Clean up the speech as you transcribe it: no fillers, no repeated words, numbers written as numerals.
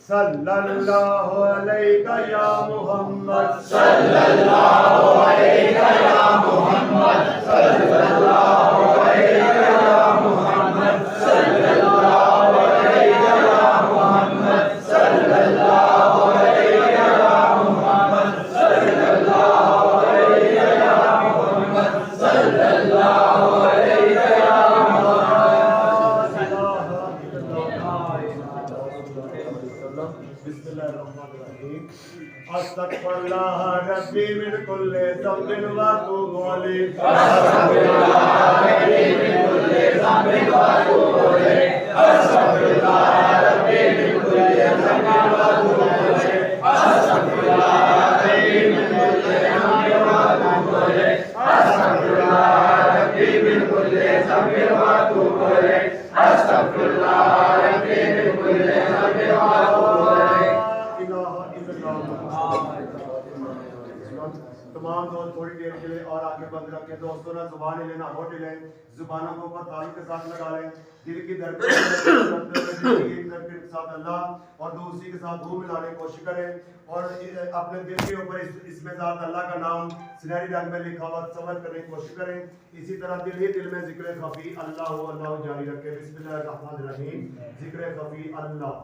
सल्लल्लाहु अलैका या मुहम्मद सल्लल्लाहु अलैका या मुहम्मद सल्लल्लाहु अलैका या मुहम्मद सल्लल्लाहु अलैका या मुहम्मद सल्लल्लाहु अलैका या मुहम्मद सल्लल्लाहु अलैका या मुहम्मद सल्लल्लाहु अलैका या अस्तगफिरुल्लाह रब्बी मिन कुल्ली ज़ंबिन व अतूबु अलैहि अस्तगफिरुल्लाह रब्बी मिन कुल्ली ज़ंबिन व अतूबु अलैहि अस्तगफिरुल्लाह रब्बी मिन कुल्ली ज़ंबिन व अतूबु अलैहि अस्तगफिरुल्लाह रब्बी मिन कुल्ली ज़ंबिन व अतूबु अलैहि अस्तगफिरुल्लाह रब्बी मिन कुल्ली ज़ंबिन व अतूबु अलैहि अस्तगफिरुल्लाह रब्बी मिन कुल्ली ज़ंबिन व अतूबु अलैहि। तमाम दोस्त थोड़ी देर के लिए और आगे बंद रखें। दोस्तों ना जुबान ही लेना, होठ ही लें, जुबानों को ऊपर ताली के साथ लगा लें। दिल की धड़कन के साथ अल्लाह और दूसरी के साथ मुंह मिलाने की कोशिश करें और अपने दिल के ऊपर इसमें साथ अल्लाह का नाम सुनहरी रंग में लिखा हुआ समझ करने की कोशिश करें। इसी तरह दिल ही दिल में जिक्र खफी अल्लाह अल्लाह जारी रखें। बिस्मिल्लाहिर्रहमानिर्रहीम। जिक्र खफी अल्लाह।